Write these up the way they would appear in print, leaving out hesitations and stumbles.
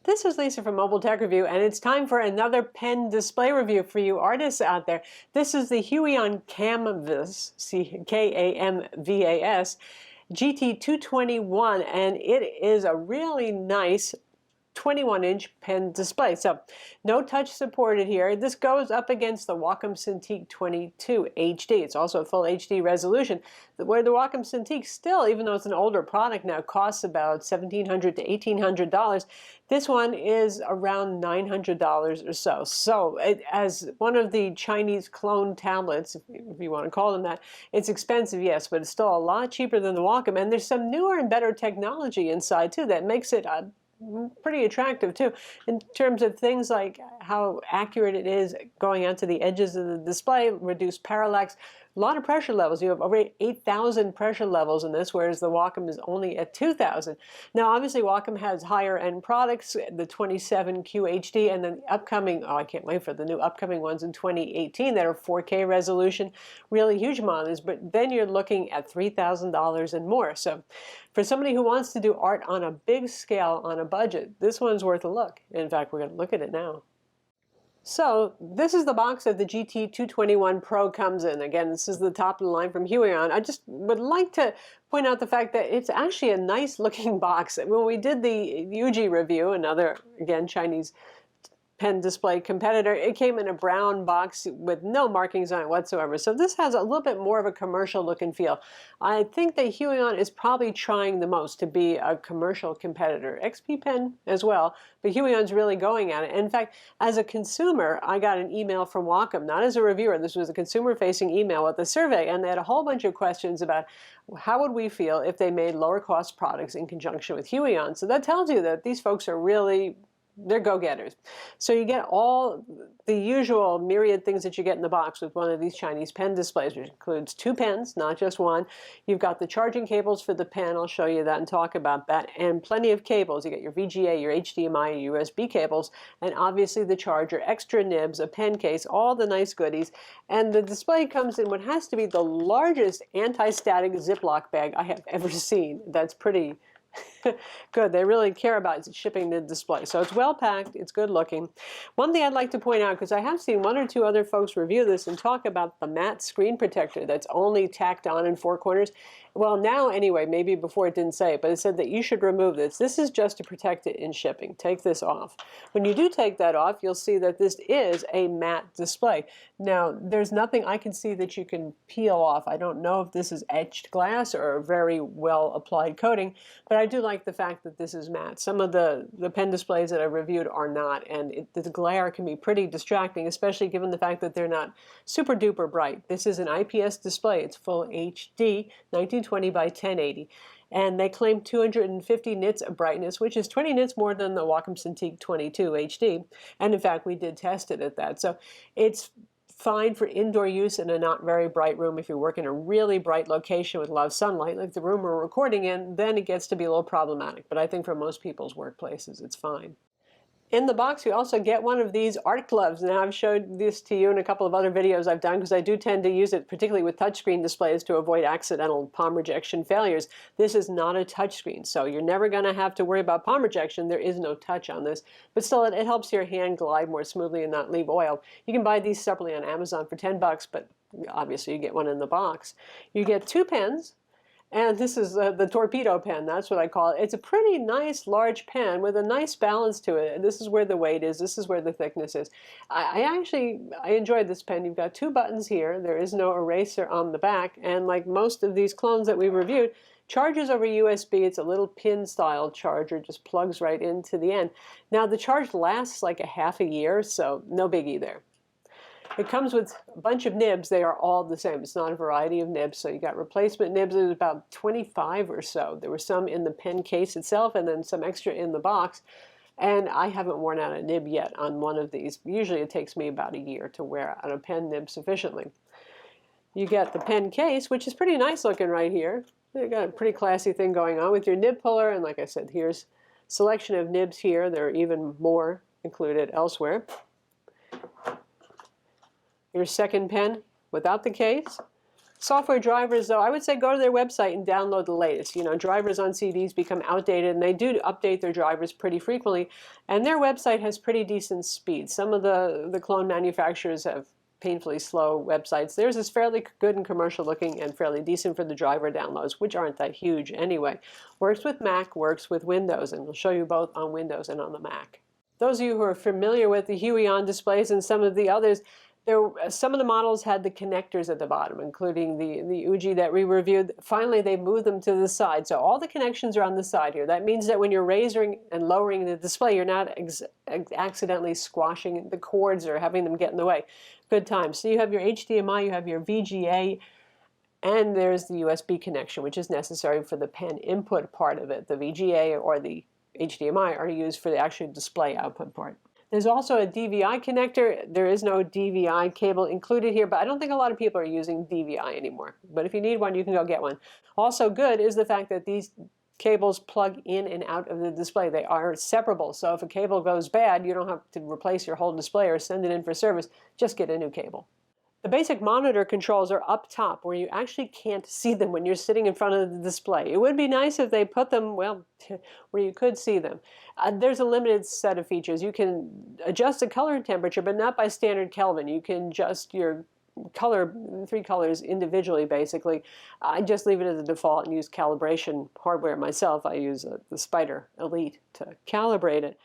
This is Lisa from Mobile Tech Review, and it's time for another pen display review for you artists out there. This is the Huion Kamvas, K-A-M-V-A-S, GT-221, and it is a really nice 21-inch pen display. So no touch supported here. This goes up against the Wacom Cintiq 22 HD. It's also a full HD resolution, where the Wacom Cintiq still, even though it's an older product now, costs about $1,700 to $1,800. This one is around $900 or so. So as one of the Chinese clone tablets, if you want to call them that, it's expensive, yes, but it's still a lot cheaper than the Wacom. And there's some newer and better technology inside too that makes it pretty attractive too, in terms of things like how accurate it is going out to the edges of the display, reduced parallax, a lot of pressure levels. You have over 8,000 pressure levels in this, whereas the Wacom is only at 2,000. Now, obviously, Wacom has higher-end products, the 27Q HD, and then the upcoming, oh, I can't wait for the new upcoming ones in 2018 that are 4K resolution, really huge monitors, but then you're looking at $3,000 and more. So for somebody who wants to do art on a big scale, on a budget, this one's worth a look. In fact, we're going to look at it now. So this is the box that the GT-221 Pro comes in. Again, this is the top of the line from Huion. I just would like to point out the fact that it's actually a nice looking box. When we did the UG review, another, again, Chinese pen display competitor, it came in a brown box with no markings on it whatsoever. So this has a little bit more of a commercial look and feel. I think that Huion is probably trying the most to be a commercial competitor. XP Pen as well, but Huion's really going at it. And in fact, as a consumer, I got an email from Wacom, not as a reviewer. This was a consumer-facing email with a survey, and they had a whole bunch of questions about how would we feel if they made lower-cost products in conjunction with Huion. So that tells you that these folks are really, they're go-getters. So you get all the usual myriad things that you get in the box with one of these Chinese pen displays, which includes 2 pens, not just one. You've got the charging cables for the pen. I'll show you that and talk about that. And plenty of cables. You get your VGA, your HDMI, your USB cables, and obviously the charger, extra nibs, a pen case, all the nice goodies. And the display comes in what has to be the largest anti-static Ziploc bag I have ever seen. That's pretty good. They really care about shipping the display. So it's well packed. It's good looking. One thing I'd like to point out, because I have seen 1 or 2 other folks review this and talk about the matte screen protector that's only tacked on in 4 corners. Well, now anyway, maybe before it didn't say it, but it said that you should remove this. This is just to protect it in shipping. Take this off. When you do take that off, you'll see that this is a matte display. Now, there's nothing I can see that you can peel off. I don't know if this is etched glass or a very well applied coating, but I do like the fact that this is matte. Some of the pen displays that I reviewed are not, and the glare can be pretty distracting, especially given the fact that they're not super duper bright. This is an IPS display. It's full HD, 1920 by 1080. And they claim 250 nits of brightness, which is 20 nits more than the Wacom Cintiq 22 HD. And in fact, we did test it at that. So it's fine for indoor use in a not very bright room. If you work in a really bright location with a lot of sunlight, like the room we're recording in, then it gets to be a little problematic. But I think for most people's workplaces, it's fine. In the box, you also get one of these art gloves. Now, I've showed this to you in a couple of other videos I've done because I do tend to use it, particularly with touchscreen displays, to avoid accidental palm rejection failures. This is not a touchscreen, so you're never going to have to worry about palm rejection. There is no touch on this, but still, it helps your hand glide more smoothly and not leave oil. You can buy these separately on Amazon for 10 bucks, but obviously you get one in the box. You get 2 pens. And this is the torpedo pen, that's what I call it. It's a pretty nice large pen with a nice balance to it. This is where the weight is, this is where the thickness is. I enjoyed this pen. You've got 2 buttons here. There is no eraser on the back. And like most of these clones that we reviewed, charges over USB. It's a little pin style charger, just plugs right into the end. Now the charge lasts like a half a year, so no biggie there. It comes with a bunch of nibs. They are all the same. It's not a variety of nibs. So you got replacement nibs. There's about 25 or so. There were some in the pen case itself and then some extra in the box. And I haven't worn out a nib yet on one of these. Usually it takes me about a year to wear out a pen nib sufficiently. You get the pen case, which is pretty nice looking right here. You got a pretty classy thing going on with your nib puller. And like I said, here's a selection of nibs here. There are even more included elsewhere. Your second pen without the case. Software drivers, though, I would say go to their website and download the latest. You know, drivers on CDs become outdated, and they do update their drivers pretty frequently. And their website has pretty decent speed. Some of the clone manufacturers have painfully slow websites. Theirs is fairly good and commercial looking and fairly decent for the driver downloads, which aren't that huge anyway. Works with Mac, works with Windows, and we'll show you both on Windows and on the Mac. Those of you who are familiar with the Huion displays and some of the others, some of the models had the connectors at the bottom, including the Uji that we reviewed. Finally, they moved them to the side. So all the connections are on the side here. That means that when you're raising and lowering the display, you're not accidentally squashing the cords or having them get in the way. Good times. So you have your HDMI, you have your VGA, and there's the USB connection, which is necessary for the pen input part of it. The VGA or the HDMI are used for the actual display output part. There's also a DVI connector. There is no DVI cable included here, but I don't think a lot of people are using DVI anymore. But if you need one, you can go get one. Also good is the fact that these cables plug in and out of the display. They are separable, so if a cable goes bad, you don't have to replace your whole display or send it in for service. Just get a new cable. The basic monitor controls are up top where you actually can't see them when you're sitting in front of the display. It would be nice if they put them, well, where you could see them. There's a limited set of features. You can adjust the color temperature, but not by standard Kelvin. You can adjust your color, 3 colors individually, basically. I just leave it as a default and use calibration hardware myself. I use the Spider Elite to calibrate it.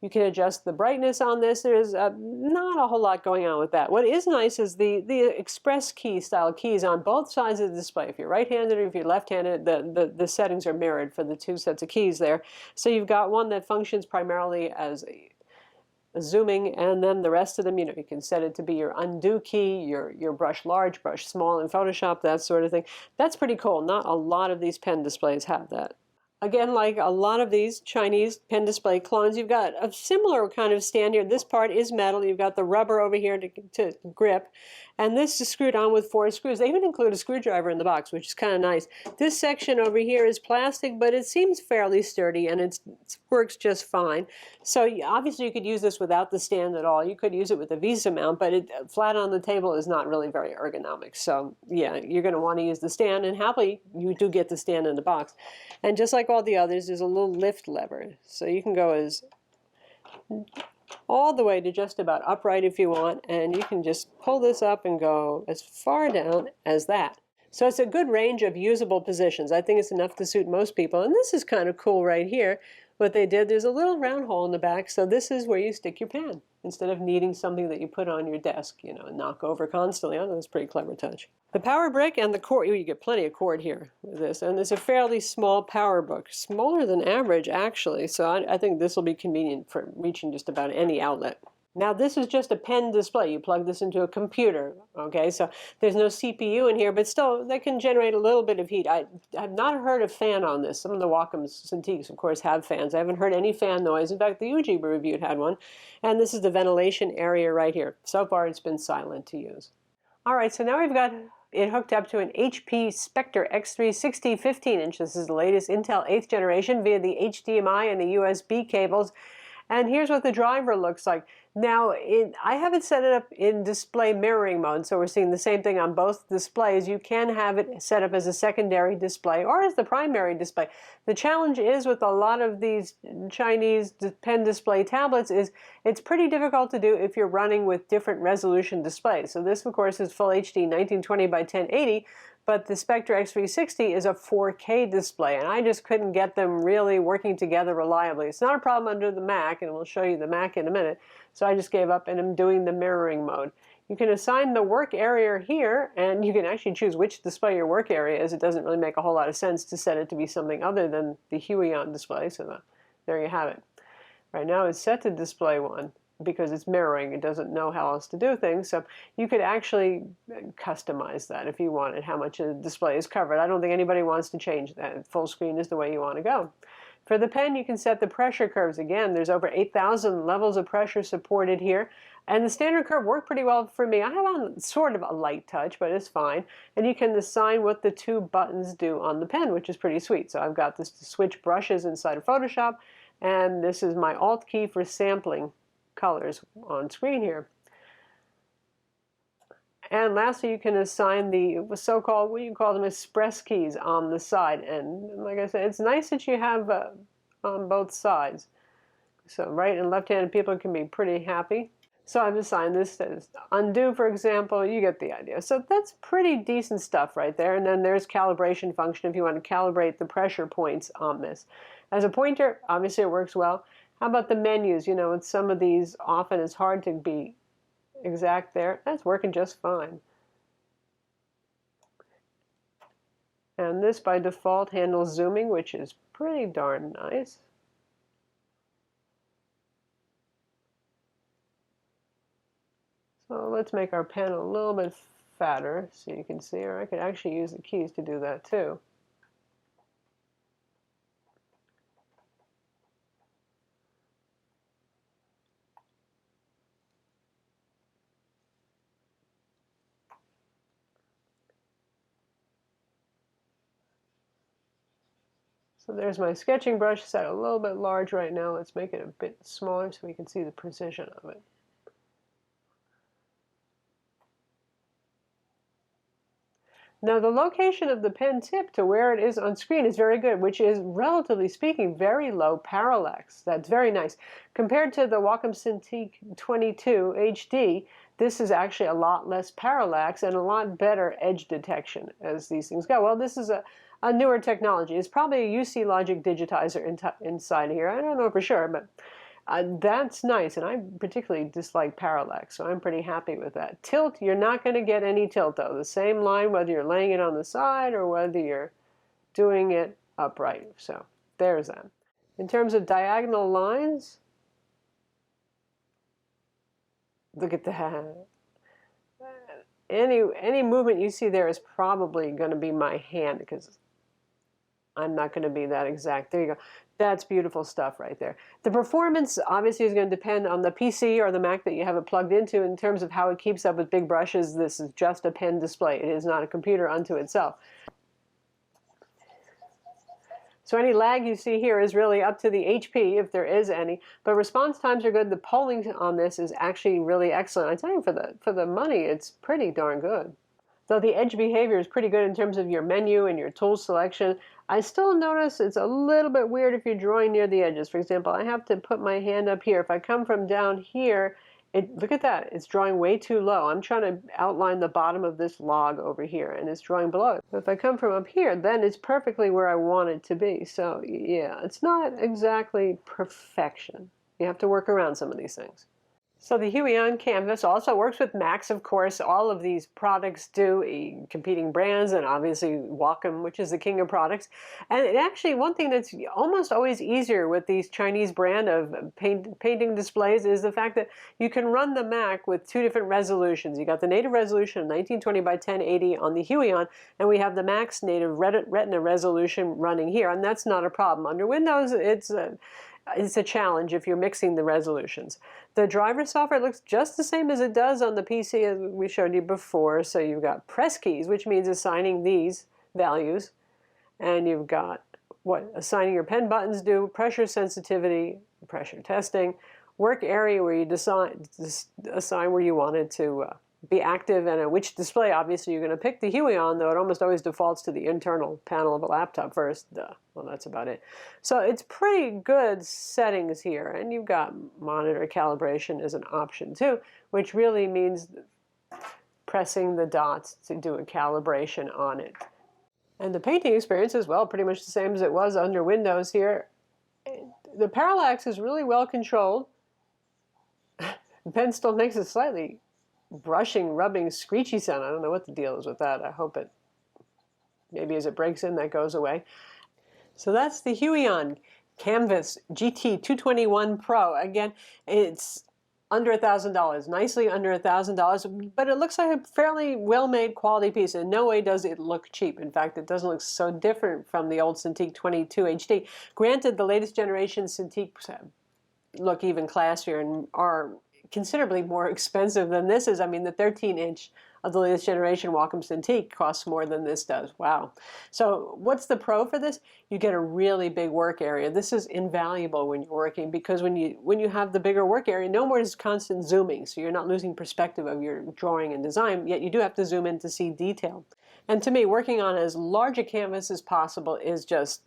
You can adjust the brightness on this. There's not a whole lot going on with that. What is nice is the express key style keys on both sides of the display. If you're right-handed or if you're left-handed, the settings are mirrored for the 2 sets of keys there. So you've got one that functions primarily as a zooming, and then the rest of them, you know, you can set it to be your undo key, your brush large, brush small in Photoshop, that sort of thing. That's pretty cool. Not a lot of these pen displays have that. Again, like a lot of these Chinese pen display clones, you've got a similar kind of stand here. This part is metal. You've got the rubber over here to grip. And this is screwed on with 4 screws. They even include a screwdriver in the box, which is kind of nice. This section over here is plastic, but it seems fairly sturdy, and it works just fine. So obviously you could use this without the stand at all. You could use it with a Visa mount, but flat on the table is not really very ergonomic. So yeah, you're going to want to use the stand, and happily you do get the stand in the box. And just like all the others, there's a little lift lever. So you can go all the way to just about upright if you want, and you can just pull this up and go as far down as that. So it's a good range of usable positions. I think it's enough to suit most people. And this is kind of cool right here. What they did, there's a little round hole in the back, so this is where you stick your pen instead of needing something that you put on your desk, you know, and knock over constantly. I know it's a pretty clever touch. The power brick and the cord, you get plenty of cord here with this, and it's a fairly small power brick, smaller than average actually, so I think this will be convenient for reaching just about any outlet. Now this is just a pen display. You plug this into a computer, okay? So there's no CPU in here, but still they can generate a little bit of heat. I've not heard a fan on this. Some of the Wacom Cintiqs, of course, have fans. I haven't heard any fan noise. In fact, the Uji we reviewed had one. And this is the ventilation area right here. So far it's been silent to use. All right, so now we've got it hooked up to an HP Spectre X360 15-inch. This is the latest Intel 8th generation via the HDMI and the USB cables. And here's what the driver looks like. Now, I haven't set it up in display mirroring mode, so we're seeing the same thing on both displays. You can have it set up as a secondary display or as the primary display. The challenge is with a lot of these Chinese pen display tablets is it's pretty difficult to do if you're running with different resolution displays. So this, of course, is full HD 1920 by 1080, but the Spectre X360 is a 4K display, and I just couldn't get them really working together reliably. It's not a problem under the Mac, and we'll show you the Mac in a minute. So I just gave up and I'm doing the mirroring mode. You can assign the work area here, and you can actually choose which display your work area is. It doesn't really make a whole lot of sense to set it to be something other than the Huion display, so there you have it. Right now it's set to display 1 because it's mirroring. It doesn't know how else to do things, so you could actually customize that if you wanted, how much a display is covered. I don't think anybody wants to change that. Full screen is the way you want to go. For the pen, you can set the pressure curves. Again, there's over 8,000 levels of pressure supported here. And the standard curve worked pretty well for me. I have on sort of a light touch, but it's fine. And you can assign what the 2 buttons do on the pen, which is pretty sweet. So I've got this to switch brushes inside of Photoshop. And this is my Alt key for sampling colors on screen here. And lastly, you can assign the so-called, what you call them, express keys on the side. And like I said, it's nice that you have on both sides. So right and left-handed people can be pretty happy. So I've assigned this as undo, for example. You get the idea. So that's pretty decent stuff right there. And then there's calibration function if you want to calibrate the pressure points on this. As a pointer, obviously it works well. How about the menus? You know, with some of these, often it's hard to be exact there. That's working just fine. And this by default handles zooming, which is pretty darn nice. So let's make our pen a little bit fatter so you can see, or I could actually use the keys to do that too. So there's my sketching brush set a little bit large right now. Let's make it a bit smaller so we can see the precision of it. Now the location of the pen tip to where it is on screen is very good, which is, relatively speaking, very low parallax. That's very nice. Compared to the Wacom Cintiq 22 HD, this is actually a lot less parallax and a lot better edge detection as these things go. Well, this is a newer technology. It's probably a UC Logic digitizer inside here. I don't know for sure, but that's nice, and I particularly dislike parallax, so I'm pretty happy with that. Tilt, you're not going to get any tilt, though. The same line, whether you're laying it on the side or whether you're doing it upright. So there's that. In terms of diagonal lines, look at that. Any movement you see there is probably going to be my hand, because I'm not going to be that exact. There you go. That's beautiful stuff right there. The performance obviously is going to depend on the PC or the Mac that you have it plugged into in terms of how it keeps up with big brushes. This is just a pen display. It is not a computer unto itself. So any lag you see here is really up to the HP, if there is any. But response times are good. The polling on this is actually really excellent. I tell you, for the money, it's pretty darn good. Though the edge behavior is pretty good in terms of your menu and your tool selection, I still notice it's a little bit weird if you're drawing near the edges. For example, I have to put my hand up here. If I come from down here, look at that. It's drawing way too low. I'm trying to outline the bottom of this log over here, and it's drawing below it. But if I come from up here, then it's perfectly where I want it to be. So yeah, it's not exactly perfection. You have to work around some of these things. So the Huion Kamvas also works with Macs, of course. All of these products do, competing brands, and obviously Wacom, which is the king of products. And actually, one thing that's almost always easier with these Chinese brand of painting displays is the fact that you can run the Mac with two different resolutions. You got the native resolution of 1920 by 1080 on the Huion, and we have the Mac's native Retina resolution running here, and that's not a problem. Under Windows, it's a challenge if you're mixing the resolutions. The driver software looks just the same as it does on the PC as we showed you before. So you've got press keys, which means assigning these values. And you've got what assigning your pen buttons do, pressure sensitivity, pressure testing, work area where you assign where you want it to be active, and which display. Obviously you're going to pick the Huion, though it almost always defaults to the internal panel of a laptop first. Well, that's about it. So it's pretty good settings here, and you've got monitor calibration as an option too, which really means pressing the dots to do a calibration on it. And the painting experience is, well, pretty much the same as it was under Windows here. The parallax is really well controlled. The pen still makes a slightly brushing, rubbing, screechy sound. I don't know what the deal is with that. I hope maybe as it breaks in, that goes away. So that's the Huion Kamvas GT-221 Pro. Again, it's under $1,000, nicely under $1,000, but it looks like a fairly well-made quality piece. In no way does it look cheap. In fact, it doesn't look so different from the old Cintiq 22 HD. Granted, the latest generation Cintiqs look even classier and are considerably more expensive than this is. I mean, the 13-inch of the latest generation Wacom Cintiq costs more than this does. Wow. So what's the pro for this? You get a really big work area. This is invaluable when you're working, because when you have the bigger work area, no more is constant zooming, so you're not losing perspective of your drawing and design, yet you do have to zoom in to see detail. And to me, working on as large a canvas as possible is just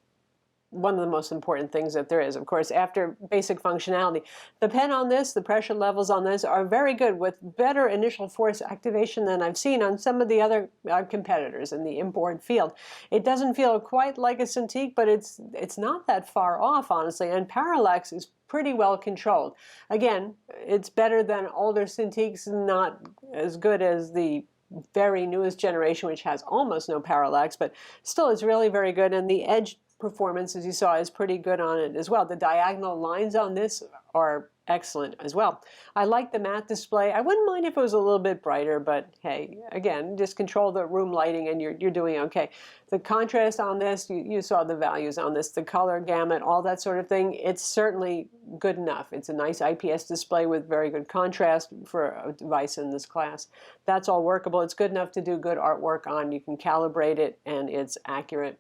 one of the most important things that there is. Of course, after basic functionality, the pen on this, the pressure levels on this are very good, with better initial force activation than I've seen on some of the other competitors in the import field. It doesn't feel quite like a Cintiq, but it's not that far off, honestly, and parallax is pretty well controlled. Again, it's better than older Cintiqs, not as good as the very newest generation, which has almost no parallax, but still it's really very good, and the edge performance, as you saw, is pretty good on it as well. The diagonal lines on this are excellent as well. I like the matte display. I wouldn't mind if it was a little bit brighter, but hey, again, just control the room lighting and you're doing okay. The contrast on this, you saw the values on this, the color gamut, all that sort of thing, it's certainly good enough. It's a nice IPS display with very good contrast for a device in this class. That's all workable. It's good enough to do good artwork on. You can calibrate it and it's accurate.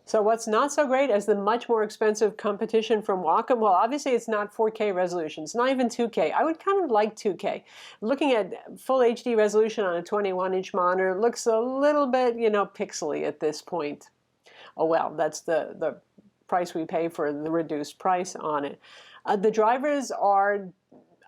So what's not so great is the much more expensive competition from Wacom. Well, obviously it's not 4K resolution. It's not even 2K. I would kind of like 2K. Looking at full HD resolution on a 21-inch monitor looks a little bit, pixely at this point. Oh well, that's the price we pay for the reduced price on it. The drivers are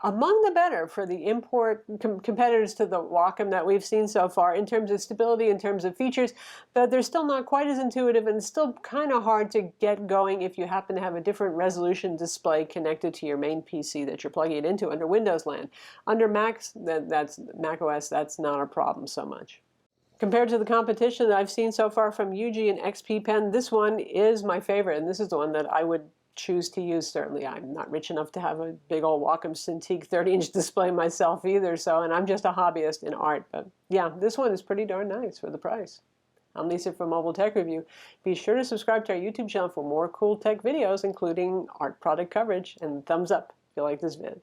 among the better for the import competitors to the Wacom that we've seen so far in terms of stability, in terms of features, but they're still not quite as intuitive and still kind of hard to get going if you happen to have a different resolution display connected to your main PC that you're plugging it into under Windows land. Under Macs, that's Mac OS, that's not a problem so much. Compared to the competition that I've seen so far from UG and XP Pen, this one is my favorite, and this is the one that I would choose to use. Certainly, I'm not rich enough to have a big old Wacom Cintiq 30-inch display myself either, and I'm just a hobbyist in art. But yeah, this one is pretty darn nice for the price. I'm Lisa from Mobile Tech Review. Be sure to subscribe to our YouTube channel for more cool tech videos, including art product coverage, and thumbs up if you like this vid.